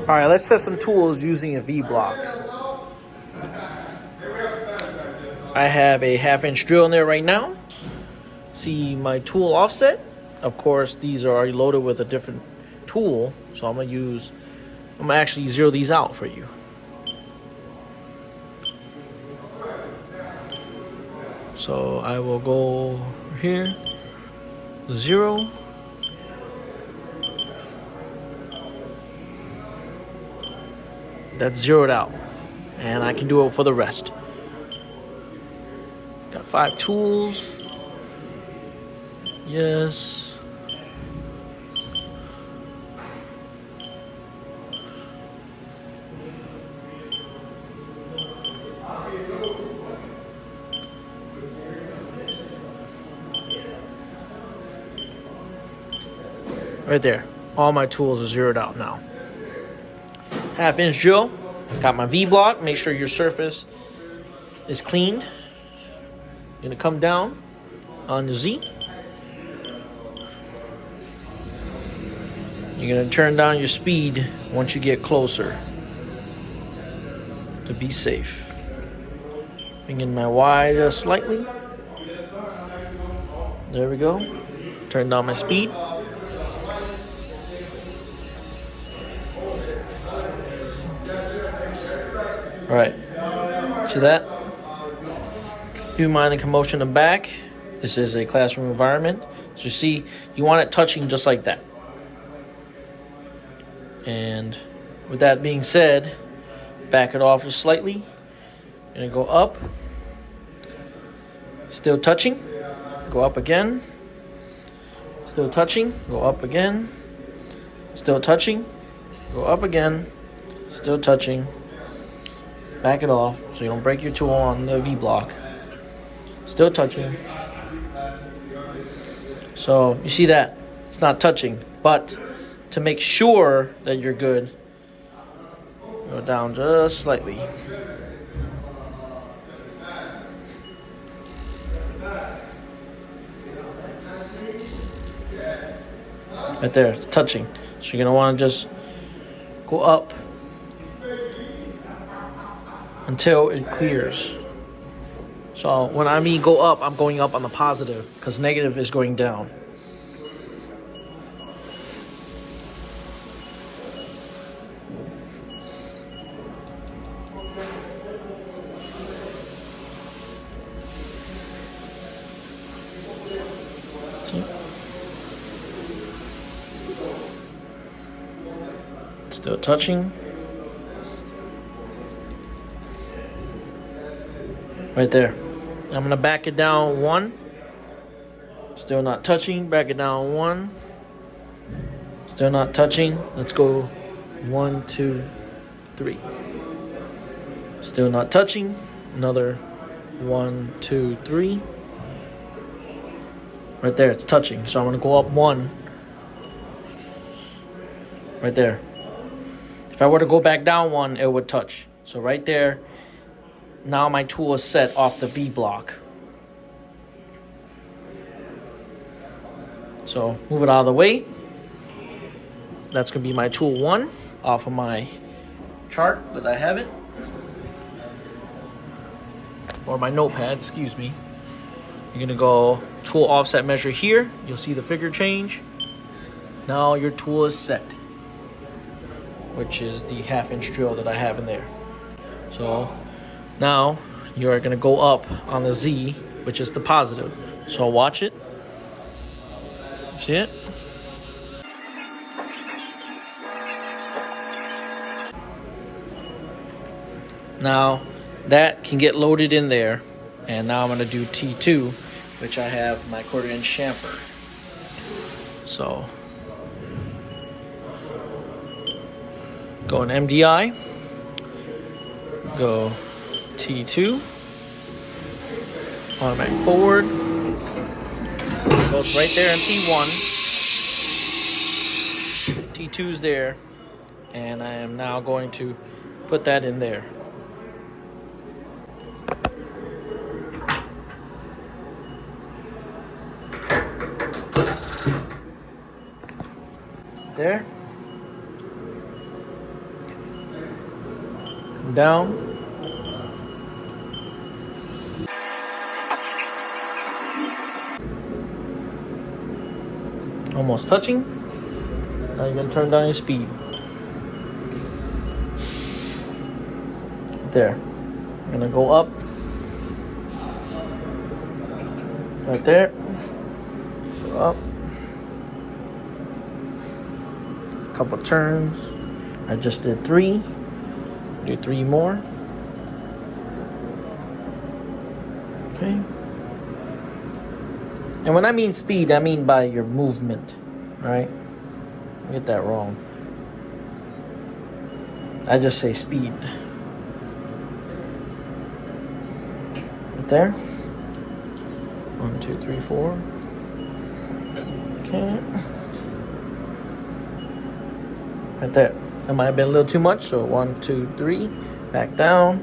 Alright, let's test some tools using a V-block. I have a 1/2-inch drill in there right now. See my tool offset? Of course, these are already loaded with a different tool, so I'm gonna actually zero these out for you. So I will go here, 0. That's zeroed out, and I can do it for the rest. Got 5 tools. Yes. Right there. All my tools are zeroed out now. 1/2-inch drill. Got my V-block. Make sure your surface is cleaned. You're gonna come down on the Z. You're gonna turn down your speed once you get closer to be safe. Bring in my Y just slightly. There we go. Turn down my speed. All right, see that? Do mind the commotion in the back. This is a classroom environment. So you see, you want it touching just like that. And with that being said, back it off just slightly. Gonna go up. Still touching. Go up again. Still touching. Go up again. Still touching. Go up again. Still touching. Back it off so you don't break your tool on the V-block. Still touching. So you see that it's not touching, but to make sure that you're good, go down just slightly. Right there, it's touching. So you're gonna want to just go up until it clears. So when I mean go up, I'm going up on the positive because negative is going down. Still touching. Right there. I'm gonna back it down 1. Still not touching. Back it down 1. Still not touching. Let's go 1, 2, 3. Still not touching. Another 1, 2, 3. Right there, it's touching. So I'm gonna go up 1. Right there. If I were to go back down 1, it would touch. So right there. Now my tool is set off the V-block. So move it out of the way. That's going to be my tool 1 off of my chart that I have it. Or my notepad, excuse me. You're going to go tool offset measure here. You'll see the figure change. Now your tool is set, which is the 1/2-inch drill that I have in there. So now you are going to go up on the Z, which is the positive. So watch it. See it? Now that can get loaded in there. And now I'm going to do T2, which I have my 1/4-inch chamfer. So go in MDI. Go T2, automatic forward, goes right there in T1, T2's there, and I am now going to put that in there. There. down. Almost touching. Now you're gonna turn down your speed. There. I'm gonna go up. Right there. So up. Couple turns. I just did 3. Do 3 more. Okay. And when I mean speed, I mean by your movement. Alright? Get that wrong. I just say speed. Right there. 1, 2, 3, 4. Okay. Right there. That might have been a little too much. So 1, 2, 3. Back down.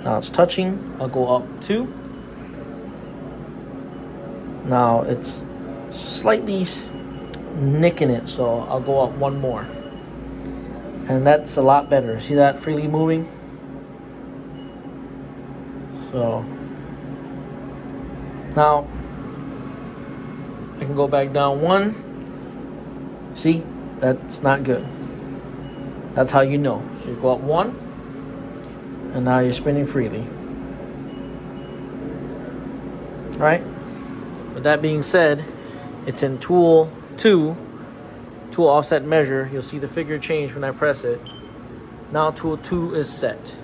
Now it's touching. I'll go up 2. Now it's slightly nicking it, so I'll go up 1 more. And that's a lot better. See that freely moving? So now I can go back down 1. See? That's not good. That's how you know. So you go up 1, and now you're spinning freely. Right? With that being said, it's in tool 2, tool offset measure. You'll see the figure change when I press it. Now tool 2 is set.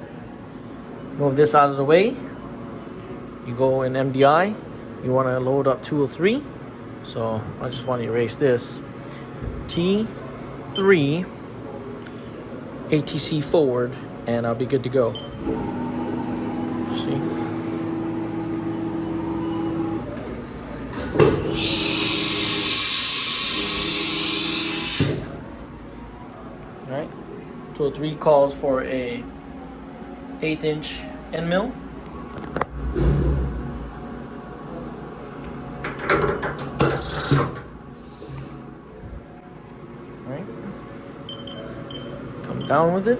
Move this out of the way. You go in MDI. You want to load up tool 3. So I just want to erase this. T3 ATC forward, and I'll be good to go. See? Alright. Tool 3 calls for a 1/8" end mill. Alright. Come down with it.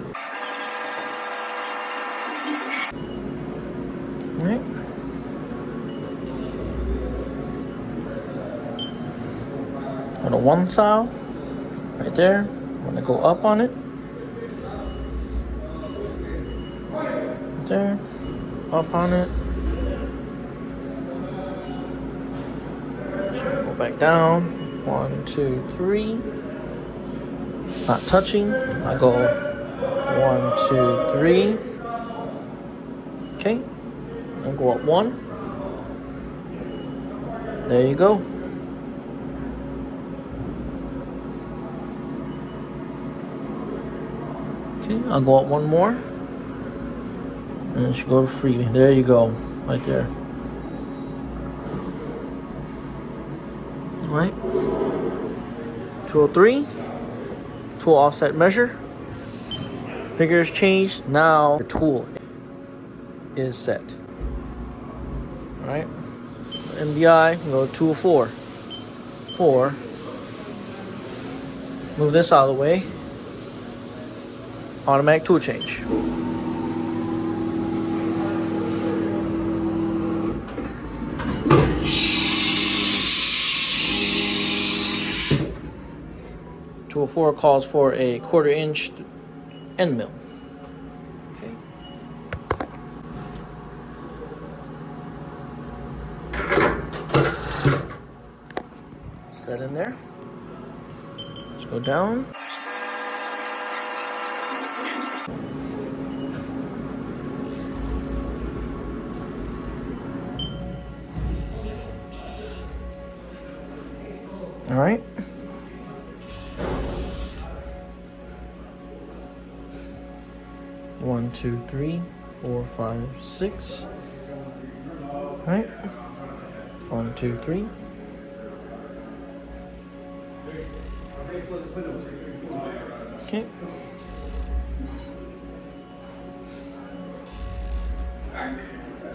Alright. Got a 1 thou right there. I'm gonna go up on it. Right there. Up on it. So go back down. 1, 2, 3. Not touching. I go 1, 2, 3. Okay. And go up 1. There you go. Okay, I'll go up 1 more. And it should go freely. There you go. Right there. Alright. Tool 3. Tool offset measure. Figures changed. Now your tool is set. Alright. MDI, go to tool 4. 4. Move this out of the way. Automatic tool change. Tool 4 calls for a 1/4" end mill. Okay. Set in there. Let's go down. All right. One, 2, 3, 4, 5, 6. All right. 1, 2, 3. Okay.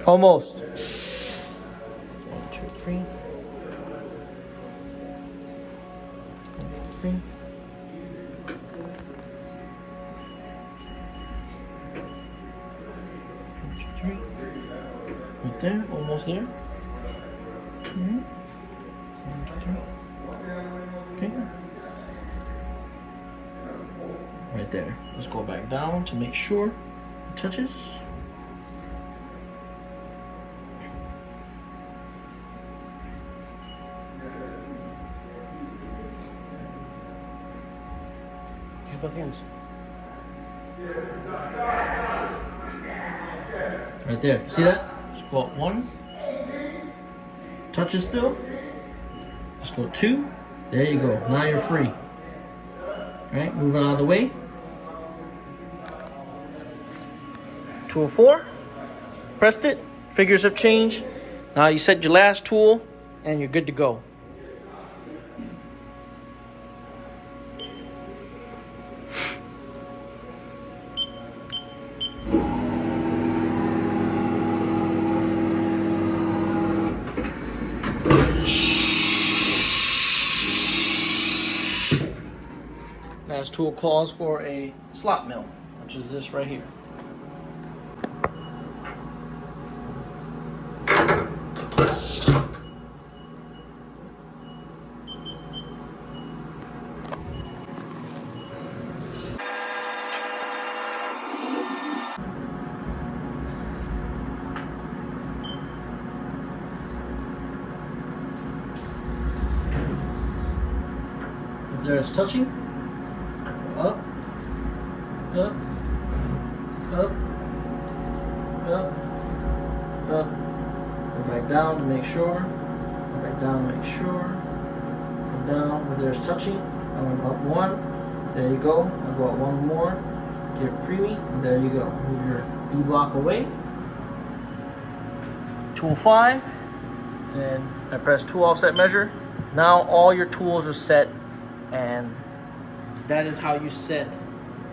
Almost. 1, 2, 3. 1, 2, 3. Right there, almost there. Okay. Right there. Let's go back down to make sure it touches. Use both hands. Right there. See that? Let's go up 1. Touches still. Let's go 2. There you go. Now you're free. Right, moving out of the way. Tool 4. Pressed it. Figures have changed. Now you set your last tool and you're good to go. Last tool calls for a slot mill, which is this right here. If there's touching, up, up, up, up, up. Go back down to make sure. Go back down to make sure. Go down where there's touching. I went up 1. There you go. I'll go up 1 more. Get it freely. And there you go. Move your B block away. Tool 5. And I press tool offset measure. Now all your tools are set, and that is how you set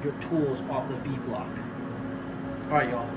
your tools off the V block. All right, y'all.